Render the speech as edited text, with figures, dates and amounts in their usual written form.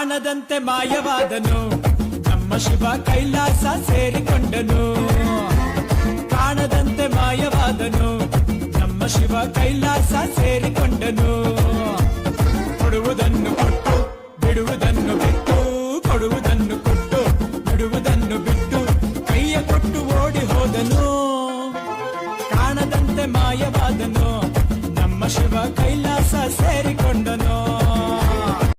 ಕಾಣದಂತೆ ಮಾಯವಾದನು ನಮ್ಮ ಶಿವ ಕೈಲಾಸ ಸೇರಿಕೊಂಡನು ಕಾಣದಂತೆ ಮಾಯವಾದನು ನಮ್ಮ ಶಿವ ಕೈಲಾಸ ಸೇರಿಕೊಂಡನು ಕೊಡುವುದನ್ನು ಕೊಟ್ಟು ಬಿಡುವುದನ್ನು ಬಿಟ್ಟು ಕೊಡುವುದನ್ನು ಕೊಟ್ಟು ಬಿಡುವುದನ್ನು ಬಿಟ್ಟು ಕೈಯ ಕೊಟ್ಟು ಓಡಿ ಹೋದನು ಕಾಣದಂತೆ ಮಾಯವಾದನು ನಮ್ಮ ಶಿವ ಕೈಲಾಸ